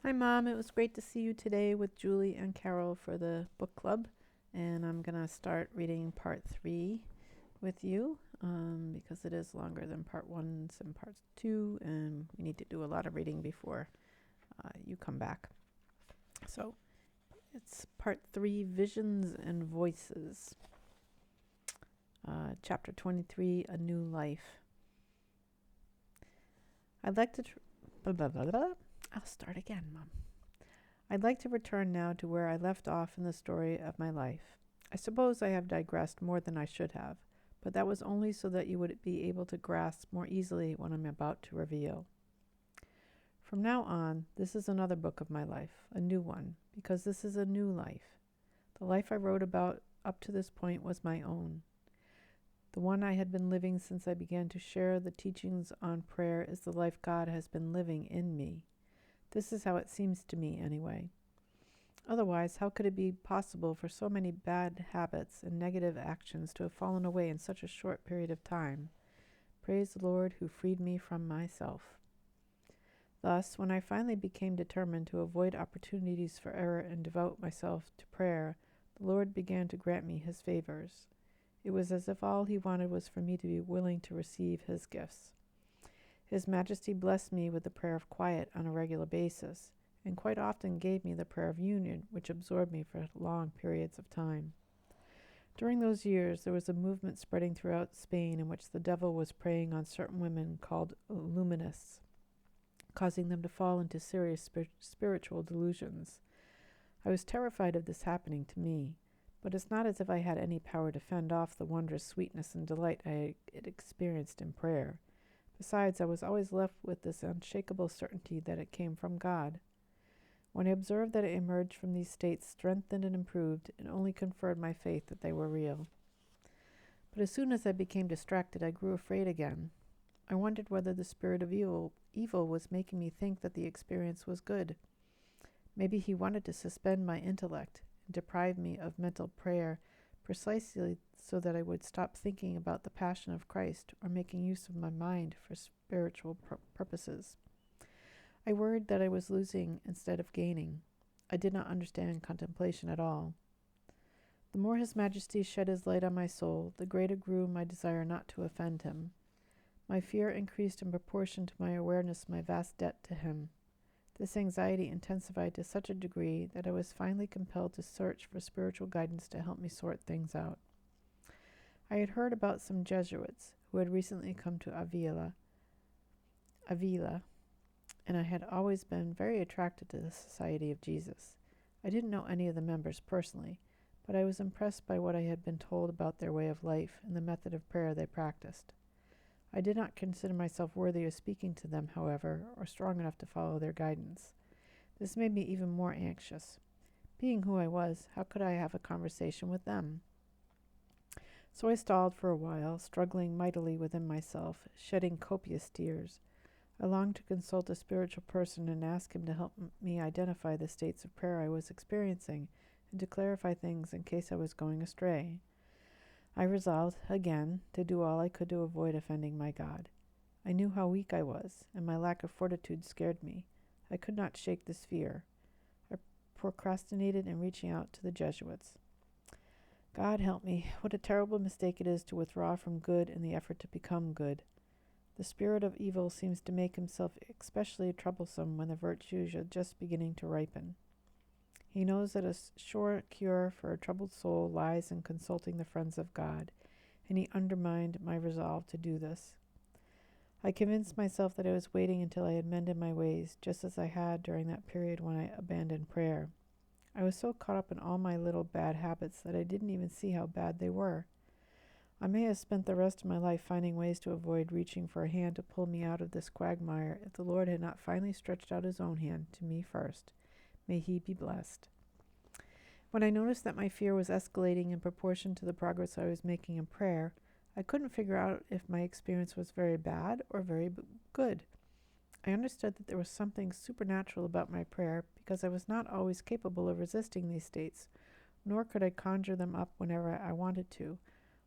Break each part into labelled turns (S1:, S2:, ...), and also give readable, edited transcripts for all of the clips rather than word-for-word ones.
S1: Hi, Mom. It was great to see you today with Julie and Carol for the book club. And I'm going to start reading part 3 with you because it is longer than part 1 and part 2. And we need to do a lot of reading before you come back. So it's part 3, Visions and Voices. Chapter 23, A New Life. I'd like to... I'll start again, Mom. I'd like to return now to where I left off in the story of my life. I suppose I have digressed more than I should have, but that was only so that you would be able to grasp more easily what I'm about to reveal. From now on, this is another book of my life, a new one, because this is a new life. The life I wrote about up to this point was my own. The one I had been living since I began to share the teachings on prayer is the life God has been living in me. This is how it seems to me, anyway. Otherwise, how could it be possible for so many bad habits and negative actions to have fallen away in such a short period of time? Praise the Lord who freed me from myself. Thus, when I finally became determined to avoid opportunities for error and devote myself to prayer, the Lord began to grant me his favors. It was as if all he wanted was for me to be willing to receive his gifts. His Majesty blessed me with the prayer of quiet on a regular basis, and quite often gave me the prayer of union, which absorbed me for long periods of time. During those years, there was a movement spreading throughout Spain in which the devil was preying on certain women called Luminists, causing them to fall into serious spiritual delusions. I was terrified of this happening to me, but it's not as if I had any power to fend off the wondrous sweetness and delight I had experienced in prayer. Besides, I was always left with this unshakable certainty that it came from God. When I observed that it emerged from these states strengthened and improved, it only confirmed my faith that they were real. But as soon as I became distracted, I grew afraid again. I wondered whether the spirit of evil was making me think that the experience was good. Maybe he wanted to suspend my intellect and deprive me of mental prayer precisely so that I would stop thinking about the passion of Christ or making use of my mind for spiritual purposes. I worried that I was losing instead of gaining. I did not understand contemplation at all. The more His Majesty shed his light on my soul, the greater grew my desire not to offend him. My fear increased in proportion to my awareness of my vast debt to him. This anxiety intensified to such a degree that I was finally compelled to search for spiritual guidance to help me sort things out. I had heard about some Jesuits who had recently come to Avila, and I had always been very attracted to the Society of Jesus. I didn't know any of the members personally, but I was impressed by what I had been told about their way of life and the method of prayer they practiced. I did not consider myself worthy of speaking to them, however, or strong enough to follow their guidance. This made me even more anxious. Being who I was, how could I have a conversation with them? So I stalled for a while, struggling mightily within myself, shedding copious tears. I longed to consult a spiritual person and ask him to help me identify the states of prayer I was experiencing and to clarify things in case I was going astray. I resolved, again, to do all I could to avoid offending my God. I knew how weak I was, and my lack of fortitude scared me. I could not shake this fear. I procrastinated in reaching out to the Jesuits. God help me, what a terrible mistake it is to withdraw from good in the effort to become good. The spirit of evil seems to make himself especially troublesome when the virtues are just beginning to ripen. He knows that a sure cure for a troubled soul lies in consulting the friends of God, and he undermined my resolve to do this. I convinced myself that I was waiting until I had mended my ways, just as I had during that period when I abandoned prayer. I was so caught up in all my little bad habits that I didn't even see how bad they were. I may have spent the rest of my life finding ways to avoid reaching for a hand to pull me out of this quagmire if the Lord had not finally stretched out his own hand to me first. May he be blessed. When I noticed that my fear was escalating in proportion to the progress I was making in prayer, I couldn't figure out if my experience was very bad or very good. I understood that there was something supernatural about my prayer because I was not always capable of resisting these states, nor could I conjure them up whenever I wanted to.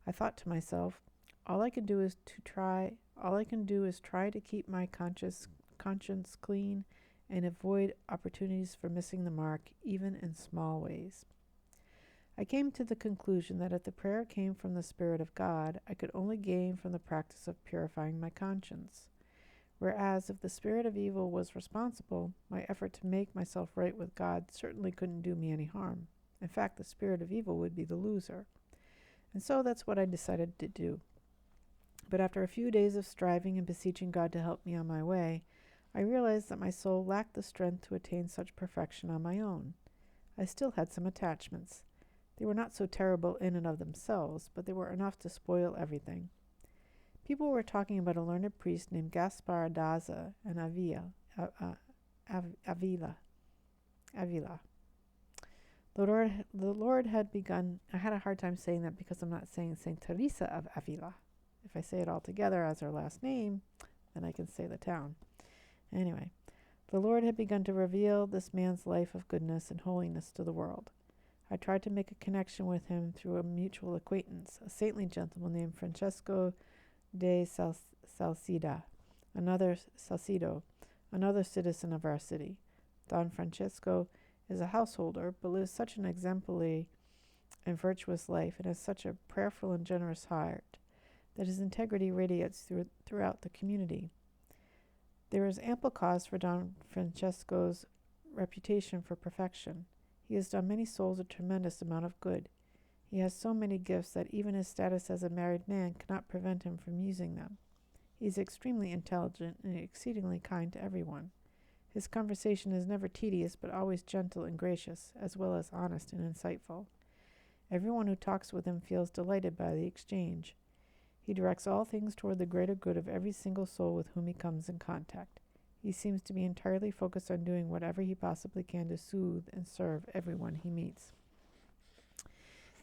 S1: I thought to myself, all I can do is try to keep my conscience clean and avoid opportunities for missing the mark, even in small ways. I came to the conclusion that if the prayer came from the Spirit of God, I could only gain from the practice of purifying my conscience. Whereas if the spirit of evil was responsible, my effort to make myself right with God certainly couldn't do me any harm. In fact, the spirit of evil would be the loser. And so that's what I decided to do. But after a few days of striving and beseeching God to help me on my way, I realized that my soul lacked the strength to attain such perfection on my own. I still had some attachments. They were not so terrible in and of themselves, but they were enough to spoil everything. People were talking about a learned priest named Gaspar Daza and Avila. The Lord had begun. I had a hard time saying that because I'm not saying Saint Teresa of Avila. If I say it all together as her last name, then I can say the town. Anyway, the Lord had begun to reveal this man's life of goodness and holiness to the world. I tried to make a connection with him through a mutual acquaintance, a saintly gentleman named Francesco de Salcido, another citizen of our city. Don Francesco is a householder, but lives such an exemplary and virtuous life and has such a prayerful and generous heart that his integrity radiates throughout the community. There is ample cause for Don Francesco's reputation for perfection. He has done many souls a tremendous amount of good. He has so many gifts that even his status as a married man cannot prevent him from using them. He is extremely intelligent and exceedingly kind to everyone. His conversation is never tedious, but always gentle and gracious, as well as honest and insightful. Everyone who talks with him feels delighted by the exchange. He directs all things toward the greater good of every single soul with whom he comes in contact. He seems to be entirely focused on doing whatever he possibly can to soothe and serve everyone he meets.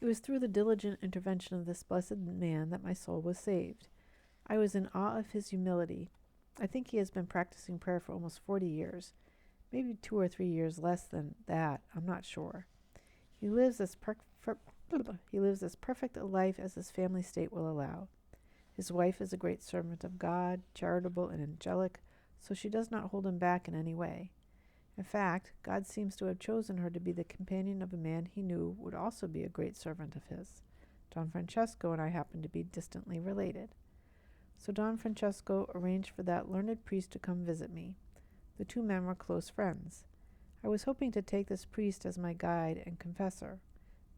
S1: It was through the diligent intervention of this blessed man that my soul was saved. I was in awe of his humility. I think he has been practicing prayer for almost 40 years, maybe 2 or 3 years less than that, I'm not sure. He lives as perfect a life as his family state will allow. His wife is a great servant of God, charitable and angelic, so she does not hold him back in any way. In fact, God seems to have chosen her to be the companion of a man he knew would also be a great servant of his. Don Francesco and I happen to be distantly related. So Don Francesco arranged for that learned priest to come visit me. The two men were close friends. I was hoping to take this priest as my guide and confessor.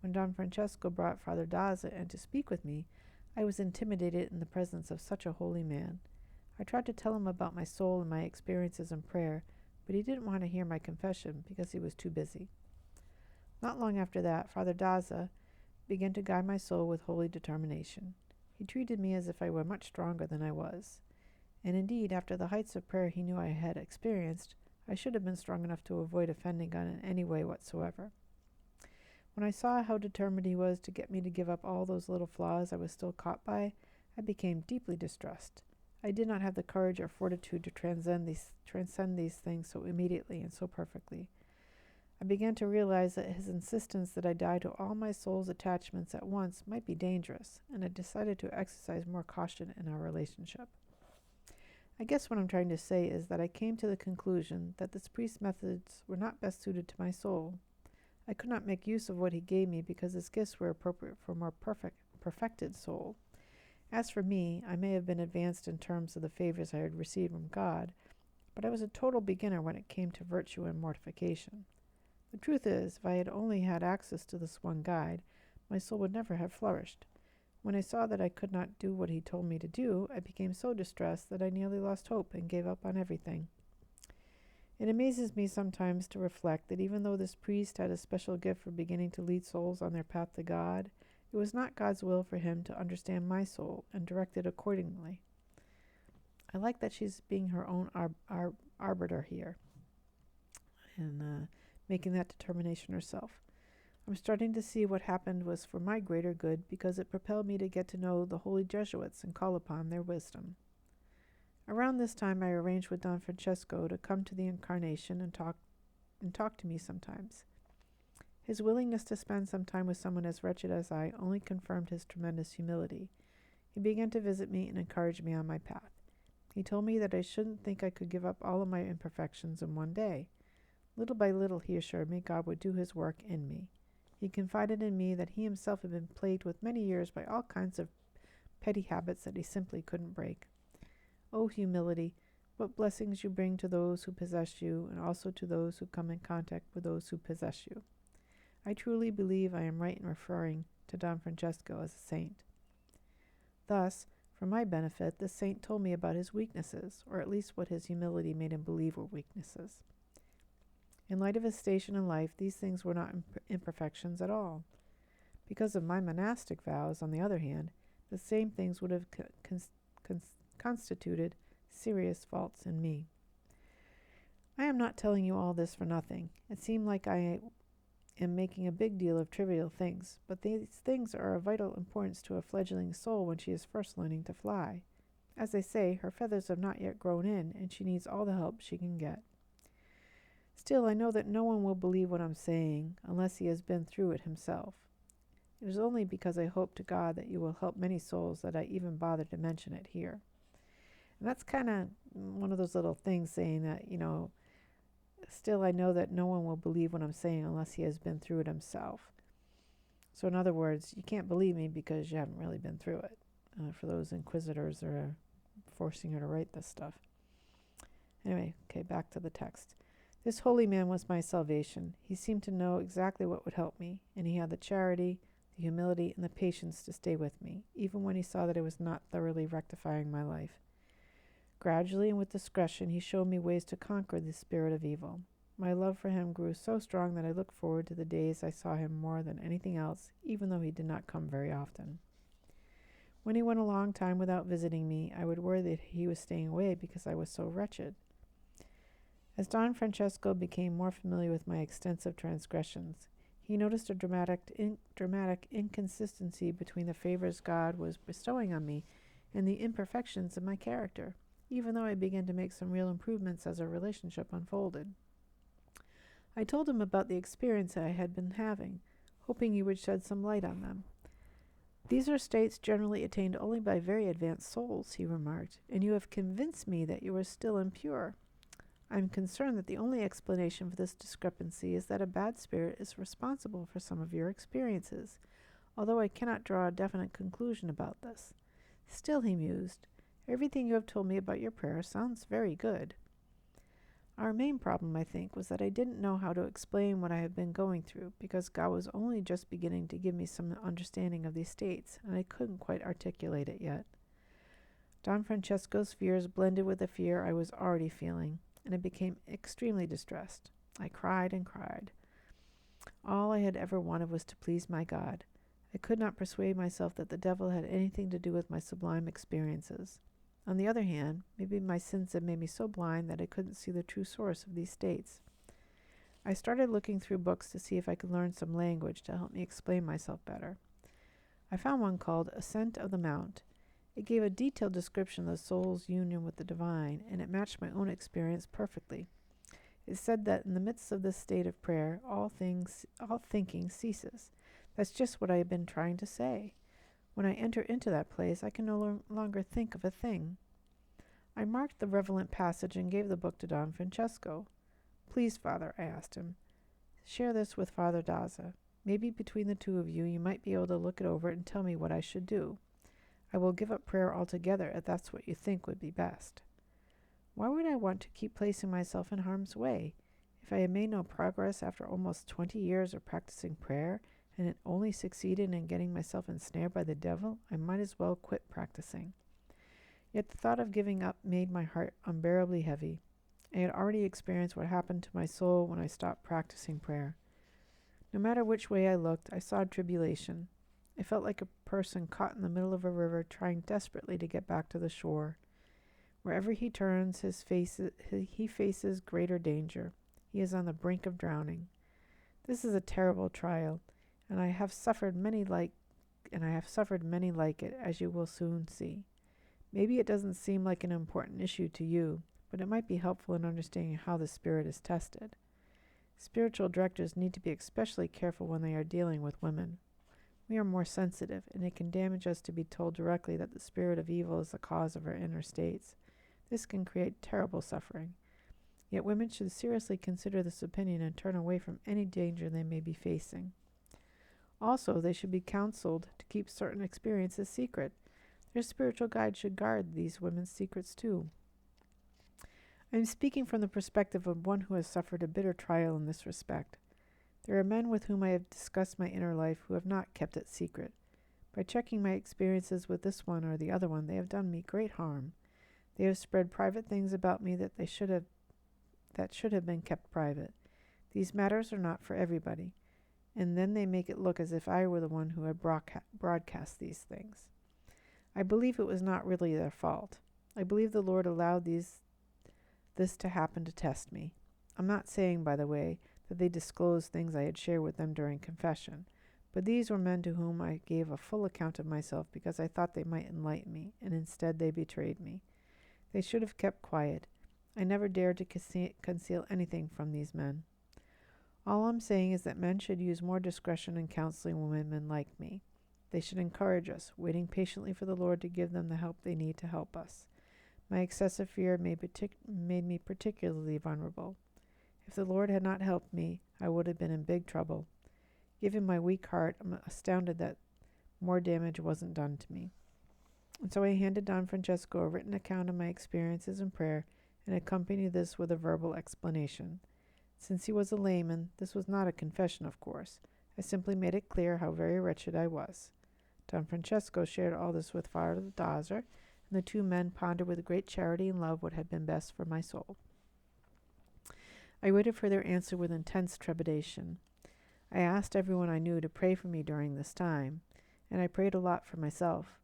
S1: When Don Francesco brought Father Daza in to speak with me, I was intimidated in the presence of such a holy man. I tried to tell him about my soul and my experiences in prayer, but he didn't want to hear my confession because he was too busy. Not long after that, Father Daza began to guide my soul with holy determination. He treated me as if I were much stronger than I was. And indeed, after the heights of prayer he knew I had experienced, I should have been strong enough to avoid offending God in any way whatsoever. When I saw how determined he was to get me to give up all those little flaws I was still caught by, I became deeply distressed. I did not have the courage or fortitude to transcend these things so immediately and so perfectly. I began to realize that his insistence that I die to all my soul's attachments at once might be dangerous, and I decided to exercise more caution in our relationship. I guess what I'm trying to say is that I came to the conclusion that this priest's methods were not best suited to my soul. I could not make use of what he gave me because his gifts were appropriate for a more perfected soul. As for me, I may have been advanced in terms of the favors I had received from God, but I was a total beginner when it came to virtue and mortification. The truth is, if I had only had access to this one guide, my soul would never have flourished. When I saw that I could not do what he told me to do, I became so distressed that I nearly lost hope and gave up on everything. It amazes me sometimes to reflect that even though this priest had a special gift for beginning to lead souls on their path to God, it was not God's will for him to understand my soul and direct it accordingly. I like that she's being her own arbiter here and making that determination herself. I'm starting to see what happened was for my greater good because it propelled me to get to know the holy Jesuits and call upon their wisdom. Around this time, I arranged with Don Francesco to come to the Incarnation and talk to me sometimes. His willingness to spend some time with someone as wretched as I only confirmed his tremendous humility. He began to visit me and encourage me on my path. He told me that I shouldn't think I could give up all of my imperfections in one day. Little by little, he assured me, God would do his work in me. He confided in me that he himself had been plagued with many years by all kinds of petty habits that he simply couldn't break. Oh, humility, what blessings you bring to those who possess you, and also to those who come in contact with those who possess you. I truly believe I am right in referring to Don Francesco as a saint. Thus, for my benefit, this saint told me about his weaknesses, or at least what his humility made him believe were weaknesses. In light of his station in life, these things were not imperfections at all. Because of my monastic vows, on the other hand, the same things would have constituted serious faults in me. I am not telling you all this for nothing. It seemed like I am making a big deal of trivial things, but these things are of vital importance to a fledgling soul when she is first learning to fly. As they say, her feathers have not yet grown in, and she needs all the help she can get. Still, I know that no one will believe what I'm saying unless he has been through it himself. It is only because I hope to God that you will help many souls that I even bother to mention it here. And that's kind of one of those little things saying that, still I know that no one will believe what I'm saying unless he has been through it himself. So in other words, you can't believe me because you haven't really been through it. For those inquisitors that are forcing her to write this stuff. Anyway, okay, back to the text. This holy man was my salvation. He seemed to know exactly what would help me, and he had the charity, the humility, and the patience to stay with me, even when he saw that I was not thoroughly rectifying my life. Gradually and with discretion, he showed me ways to conquer the spirit of evil. My love for him grew so strong that I looked forward to the days I saw him more than anything else, even though he did not come very often. When he went a long time without visiting me, I would worry that he was staying away because I was so wretched. As Don Francesco became more familiar with my extensive transgressions, he noticed a dramatic inconsistency between the favors God was bestowing on me and the imperfections of my character, even though I began to make some real improvements as our relationship unfolded. I told him about the experience I had been having, hoping he would shed some light on them. These are states generally attained only by very advanced souls, he remarked, and you have convinced me that you are still impure. I am concerned that the only explanation for this discrepancy is that a bad spirit is responsible for some of your experiences, although I cannot draw a definite conclusion about this. Still, he mused, everything you have told me about your prayer sounds very good. Our main problem, I think, was that I didn't know how to explain what I had been going through, because God was only just beginning to give me some understanding of these states, and I couldn't quite articulate it yet. Don Francesco's fears blended with the fear I was already feeling, and I became extremely distressed. I cried and cried. All I had ever wanted was to please my God. I could not persuade myself that the devil had anything to do with my sublime experiences. On the other hand, maybe my sins had made me so blind that I couldn't see the true source of these states. I started looking through books to see if I could learn some language to help me explain myself better. I found one called Ascent of the Mount. It gave a detailed description of the soul's union with the divine, and it matched my own experience perfectly. It said that in the midst of this state of prayer, all thinking ceases. That's just what I have been trying to say. When I enter into that place, I can no longer think of a thing. I marked the relevant passage and gave the book to Don Francesco. Please, Father, I asked him, share this with Father Daza. Maybe between the two of you, you might be able to look it over and tell me what I should do. I will give up prayer altogether if that's what you think would be best. Why would I want to keep placing myself in harm's way? If I had made no progress after almost 20 years of practicing prayer, and had only succeeded in getting myself ensnared by the devil, I might as well quit practicing. Yet the thought of giving up made my heart unbearably heavy. I had already experienced what happened to my soul when I stopped practicing prayer. No matter which way I looked, I saw tribulation. I felt like a person caught in the middle of a river trying desperately to get back to the shore. Wherever he turns, he faces greater danger. He is on the brink of drowning. This is a terrible trial, and I have suffered many like it, as you will soon see. Maybe it doesn't seem like an important issue to you, but it might be helpful in understanding how the spirit is tested. Spiritual directors need to be especially careful when they are dealing with women. We are more sensitive, and it can damage us to be told directly that the spirit of evil is the cause of our inner states. This can create terrible suffering. Yet women should seriously consider this opinion and turn away from any danger they may be facing. Also, they should be counseled to keep certain experiences secret. Their spiritual guide should guard these women's secrets too. I am speaking from the perspective of one who has suffered a bitter trial in this respect. There are men with whom I have discussed my inner life who have not kept it secret. By checking my experiences with this one or the other one, they have done me great harm. They have spread private things about me that should have been kept private. These matters are not for everybody, and then they make it look as if I were the one who had broadcast these things. I believe it was not really their fault. I believe the Lord allowed this to happen to test me. I'm not saying, by the way, that they disclosed things I had shared with them during confession, but these were men to whom I gave a full account of myself because I thought they might enlighten me, and instead they betrayed me. They should have kept quiet. I never dared to conceal anything from these men. All I'm saying is that men should use more discretion in counseling women like me. They should encourage us, waiting patiently for the Lord to give them the help they need to help us. My excessive fear made me particularly vulnerable. If the Lord had not helped me, I would have been in big trouble. Given my weak heart, I'm astounded that more damage wasn't done to me. And so I handed Don Francesco a written account of my experiences in prayer and accompanied this with a verbal explanation. Since he was a layman, this was not a confession, of course. I simply made it clear how very wretched I was. Don Francesco shared all this with Father Dazer, and the two men pondered with great charity and love what had been best for my soul. I waited for their answer with intense trepidation. I asked everyone I knew to pray for me during this time, and I prayed a lot for myself.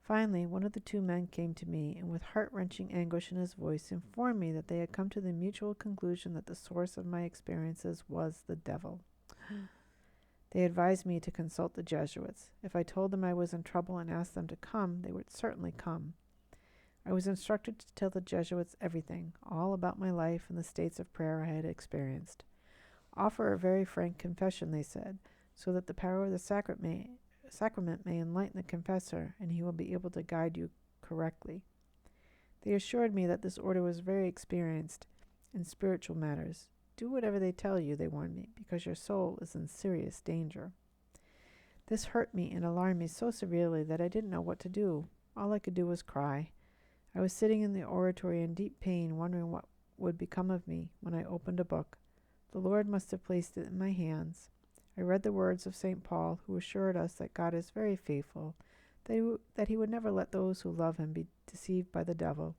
S1: Finally, one of the two men came to me, and with heart-wrenching anguish in his voice informed me that they had come to the mutual conclusion that the source of my experiences was the devil. They advised me to consult the Jesuits. If I told them I was in trouble and asked them to come, they would certainly come. I was instructed to tell the Jesuits everything, all about my life and the states of prayer I had experienced. Offer a very frank confession, they said, so that the power of the sacrament may enlighten the confessor, and he will be able to guide you correctly. They assured me that this order was very experienced in spiritual matters. Do whatever they tell you, they warned me, because your soul is in serious danger. This hurt me and alarmed me so severely that I didn't know what to do. All I could do was cry. I was sitting in the oratory in deep pain, wondering what would become of me, when I opened a book. The Lord must have placed it in my hands. I read the words of St. Paul, who assured us that God is very faithful, that he would never let those who love him be deceived by the devil.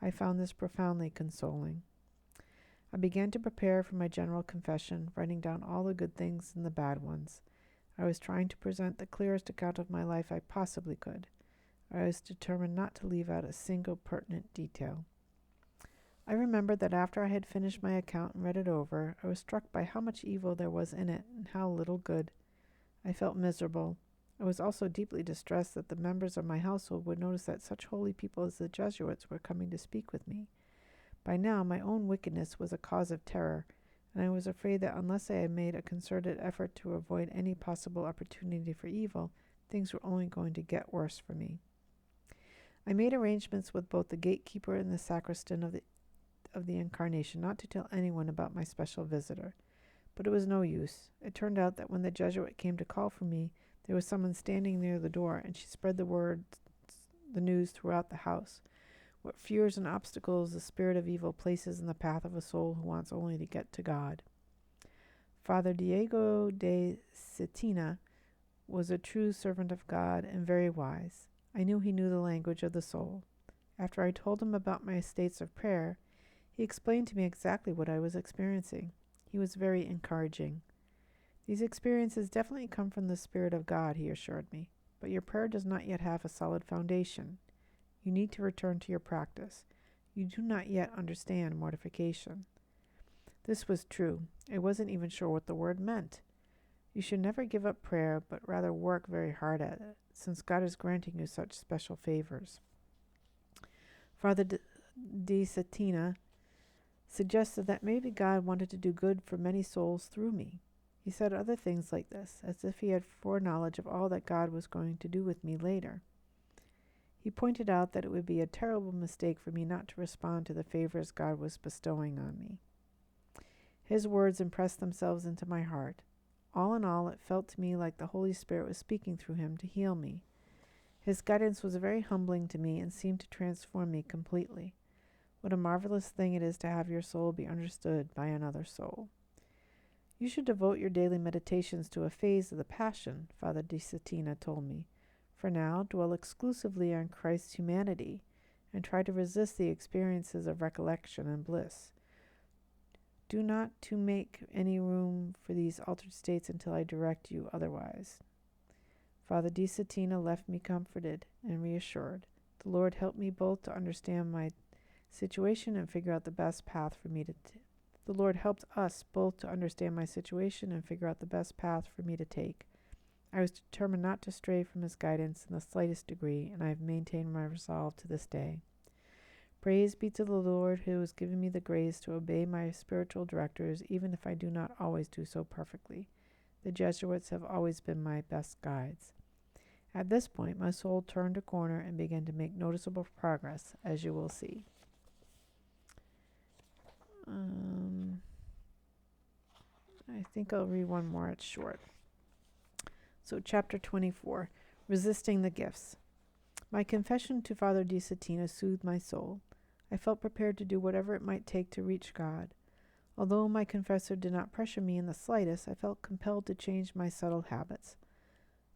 S1: I found this profoundly consoling. I began to prepare for my general confession, writing down all the good things and the bad ones. I was trying to present the clearest account of my life I possibly could. I was determined not to leave out a single pertinent detail. I remembered that after I had finished my account and read it over, I was struck by how much evil there was in it and how little good. I felt miserable. I was also deeply distressed that the members of my household would notice that such holy people as the Jesuits were coming to speak with me. By now, my own wickedness was a cause of terror, and I was afraid that unless I had made a concerted effort to avoid any possible opportunity for evil, things were only going to get worse for me. I made arrangements with both the gatekeeper and the sacristan of the Incarnation not to tell anyone about my special visitor. But it was no use. It turned out that when the Jesuit came to call for me, there was someone standing near the door, and she spread the news throughout the house. What fears and obstacles the spirit of evil places in the path of a soul who wants only to get to God. Father Diego de Cetina was a true servant of God and very wise. I knew he knew the language of the soul. After I told him about my states of prayer, he explained to me exactly what I was experiencing. He was very encouraging. These experiences definitely come from the Spirit of God, he assured me, but your prayer does not yet have a solid foundation. You need to return to your practice. You do not yet understand mortification. This was true. I wasn't even sure what the word meant. You should never give up prayer, but rather work very hard at it, since God is granting you such special favors. Father de Cetina suggested that maybe God wanted to do good for many souls through me. He said other things like this, as if he had foreknowledge of all that God was going to do with me later. He pointed out that it would be a terrible mistake for me not to respond to the favors God was bestowing on me. His words impressed themselves into my heart. All in all, it felt to me like the Holy Spirit was speaking through him to heal me. His guidance was very humbling to me and seemed to transform me completely. What a marvelous thing it is to have your soul be understood by another soul. You should devote your daily meditations to a phase of the Passion, Father Di Settina told me. For now, dwell exclusively on Christ's humanity and try to resist the experiences of recollection and bliss. Do not to make any room for these altered states until I direct you otherwise. Father Di Settina left me comforted and reassured. The Lord helped me both to understand my situation and figure out the best path for me to The Lord helped us both to understand my situation and figure out the best path for me to take. I was determined not to stray from his guidance in the slightest degree, and I have maintained my resolve to this day. Praise be to the Lord who has given me the grace to obey my spiritual directors, even if I do not always do so perfectly. The Jesuits have always been my best guides. At this point, my soul turned a corner and began to make noticeable progress, as you will see. I think I'll read one more. It's short. So, chapter 24, Resisting the Gifts. My confession to Father Di Settina soothed my soul. I felt prepared to do whatever it might take to reach God. Although my confessor did not pressure me in the slightest, I felt compelled to change my subtle habits.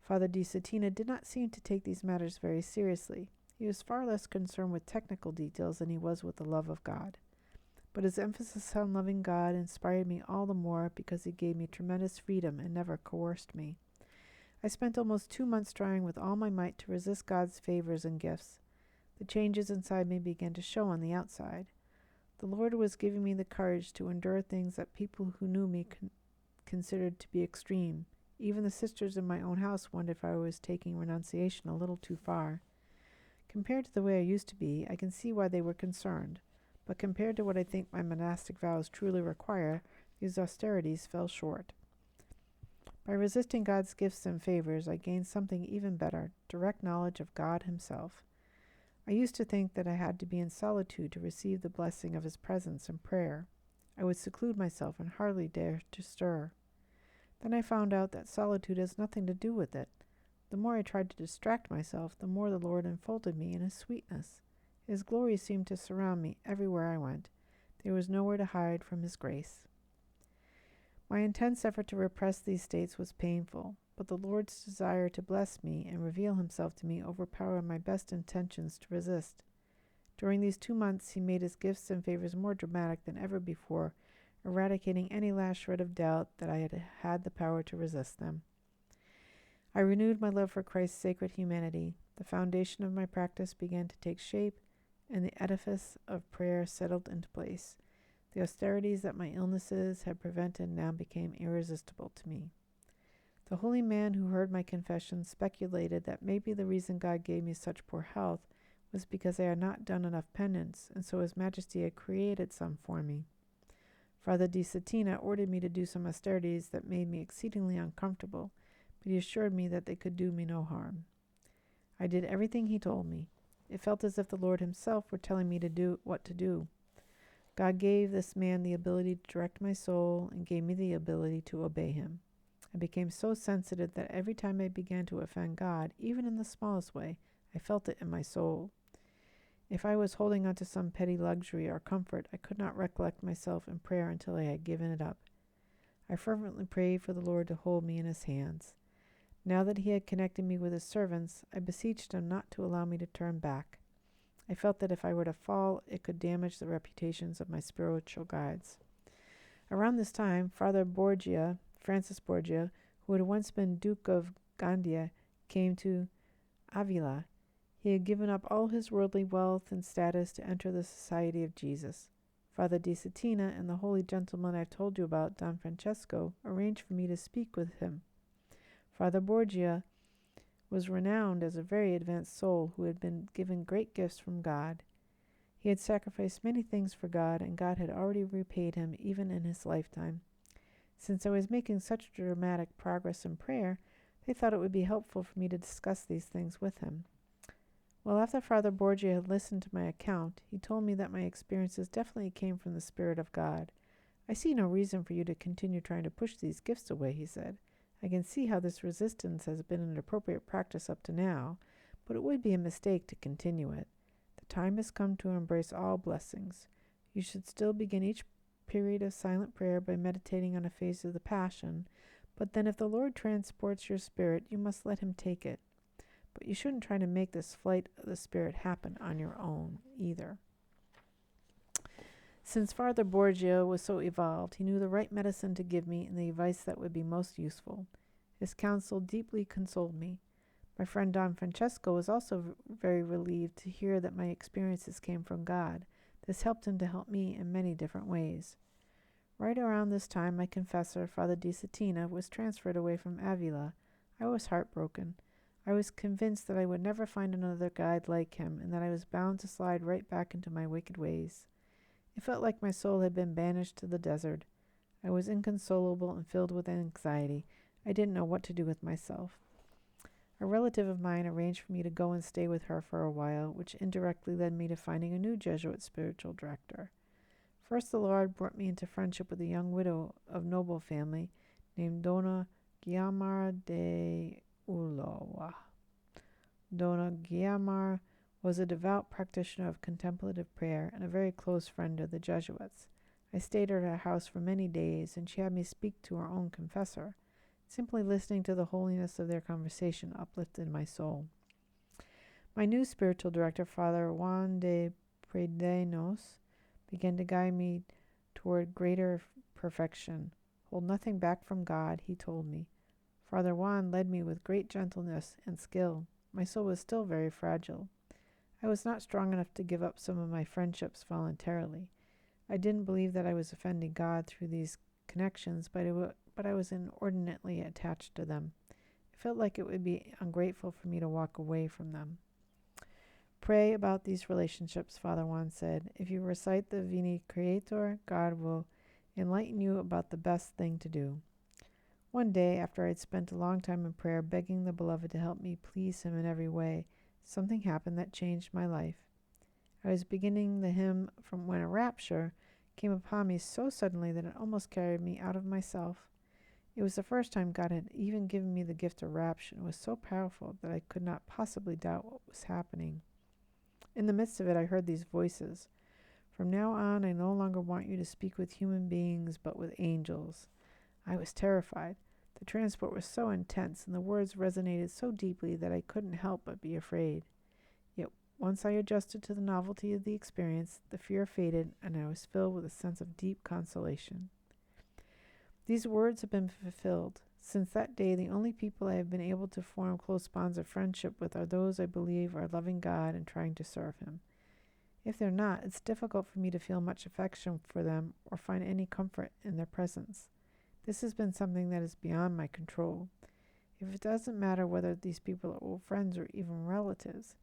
S1: Father Di Settina did not seem to take these matters very seriously. He was far less concerned with technical details than he was with the love of God. But his emphasis on loving God inspired me all the more because he gave me tremendous freedom and never coerced me. I spent almost 2 months trying with all my might to resist God's favors and gifts. The changes inside me began to show on the outside. The Lord was giving me the courage to endure things that people who knew me considered to be extreme. Even the sisters in my own house wondered if I was taking renunciation a little too far. Compared to the way I used to be, I can see why they were concerned. But compared to what I think my monastic vows truly require, these austerities fell short. By resisting God's gifts and favors, I gained something even better, direct knowledge of God himself. I used to think that I had to be in solitude to receive the blessing of his presence and prayer. I would seclude myself and hardly dare to stir. Then I found out that solitude has nothing to do with it. The more I tried to distract myself, the more the Lord enfolded me in his sweetness. His glory seemed to surround me everywhere I went. There was nowhere to hide from his grace. My intense effort to repress these states was painful, but the Lord's desire to bless me and reveal himself to me overpowered my best intentions to resist. During these 2 months, he made his gifts and favors more dramatic than ever before, eradicating any last shred of doubt that I had the power to resist them. I renewed my love for Christ's sacred humanity. The foundation of my practice began to take shape, and the edifice of prayer settled into place. The austerities that my illnesses had prevented now became irresistible to me. The holy man who heard my confession speculated that maybe the reason God gave me such poor health was because I had not done enough penance, and so his majesty had created some for me. Father Di Settina ordered me to do some austerities that made me exceedingly uncomfortable, but he assured me that they could do me no harm. I did everything he told me. It felt as if the Lord himself were telling me to do what to do. God gave this man the ability to direct my soul and gave me the ability to obey him. I became so sensitive that every time I began to offend God, even in the smallest way, I felt it in my soul. If I was holding on to some petty luxury or comfort, I could not recollect myself in prayer until I had given it up. I fervently prayed for the Lord to hold me in his hands. Now that he had connected me with his servants, I beseeched him not to allow me to turn back. I felt that if I were to fall, it could damage the reputations of my spiritual guides. Around this time, Father Borgia, Francis Borgia, who had once been Duke of Gandia, came to Avila. He had given up all his worldly wealth and status to enter the Society of Jesus. Father Di Settina and the holy gentleman I told you about, Don Francesco, arranged for me to speak with him. Father Borgia was renowned as a very advanced soul who had been given great gifts from God. He had sacrificed many things for God, and God had already repaid him even in his lifetime. Since I was making such dramatic progress in prayer, they thought it would be helpful for me to discuss these things with him. Well, after Father Borgia had listened to my account, he told me that my experiences definitely came from the Spirit of God. I see no reason for you to continue trying to push these gifts away, he said. I can see how this resistance has been an appropriate practice up to now, but it would be a mistake to continue it. The time has come to embrace all blessings. You should still begin each period of silent prayer by meditating on a phase of the Passion, but then if the Lord transports your spirit, you must let him take it. But you shouldn't try to make this flight of the spirit happen on your own either. Since Father Borgia was so evolved, he knew the right medicine to give me and the advice that would be most useful. His counsel deeply consoled me. My friend Don Francesco was also very relieved to hear that my experiences came from God. This helped him to help me in many different ways. Right around this time, my confessor, Father Di Settina, was transferred away from Avila. I was heartbroken. I was convinced that I would never find another guide like him, and that I was bound to slide right back into my wicked ways. It felt like my soul had been banished to the desert. I was inconsolable and filled with anxiety. I didn't know what to do with myself. A relative of mine arranged for me to go and stay with her for a while, which indirectly led me to finding a new Jesuit spiritual director. First, the Lord brought me into friendship with a young widow of noble family named Dona Guiamar de Ulloa. Dona Guiamar was a devout practitioner of contemplative prayer and a very close friend of the Jesuits. I stayed at her house for many days, and she had me speak to her own confessor. Simply listening to the holiness of their conversation uplifted my soul. My new spiritual director, Father Juan de Predenos, began to guide me toward greater perfection. Hold nothing back from God, he told me. Father Juan led me with great gentleness and skill. My soul was still very fragile. I was not strong enough to give up some of my friendships voluntarily. I didn't believe that I was offending God through these connections, but I was inordinately attached to them. It felt like it would be ungrateful for me to walk away from them. Pray about these relationships, Father Juan said. If you recite the Veni Creator, God will enlighten you about the best thing to do. One day, after I'd spent a long time in prayer begging the Beloved to help me please him in every way, something happened that changed my life. I was beginning the hymn from when a rapture came upon me so suddenly that it almost carried me out of myself. It was the first time God had even given me the gift of rapture, and it was so powerful that I could not possibly doubt what was happening. In the midst of it, I heard these voices. From now on, I no longer want you to speak with human beings, but with angels. I was terrified. The transport was so intense, and the words resonated so deeply that I couldn't help but be afraid. Yet once I adjusted to the novelty of the experience, the fear faded, and I was filled with a sense of deep consolation. These words have been fulfilled. Since that day, the only people I have been able to form close bonds of friendship with are those I believe are loving God and trying to serve him. If they're not, it's difficult for me to feel much affection for them or find any comfort in their presence. This has been something that is beyond my control. If it doesn't matter whether these people are old friends or even relatives,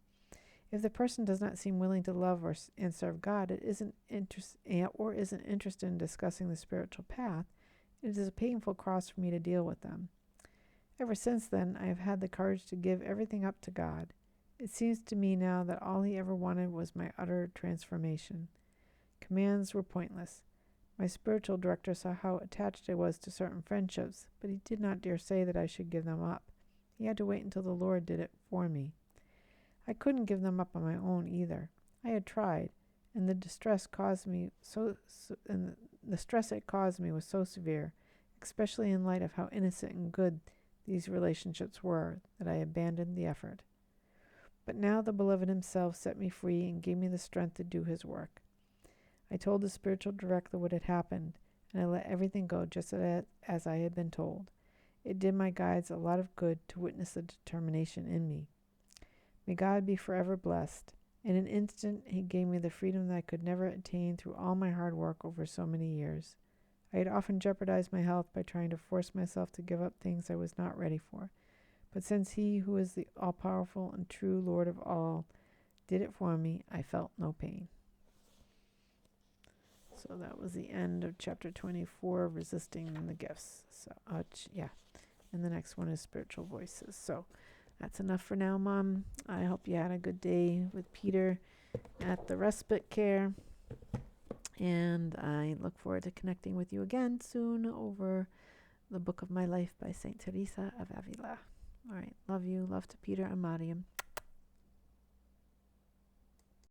S1: if the person does not seem willing to love and serve God, isn't interested in discussing the spiritual path, it is a painful cross for me to deal with them. Ever since then, I have had the courage to give everything up to God. It seems to me now that all he ever wanted was my utter transformation. Commands were pointless. My spiritual director saw how attached I was to certain friendships, but he did not dare say that I should give them up. He had to wait until the Lord did it for me. I couldn't give them up on my own either. I had tried, and the distress it caused me was so severe, especially in light of how innocent and good these relationships were, that I abandoned the effort. But now the Beloved himself set me free and gave me the strength to do his work. I told the spiritual director what had happened, and I let everything go just as I had been told. It did my guides a lot of good to witness the determination in me. May God be forever blessed. In an instant, he gave me the freedom that I could never attain through all my hard work over so many years. I had often jeopardized my health by trying to force myself to give up things I was not ready for. But since he who is the all-powerful and true Lord of all did it for me, I felt no pain. So that was the end of chapter 24, Resisting the Gifts. So, and the next one is Spiritual Voices. So That's enough for now, Mom. I hope you had a good day with Peter at the respite care. And I look forward to connecting with you again soon over the Book of My Life by St. Teresa of Avila. All right. Love you. Love to Peter and Mariam.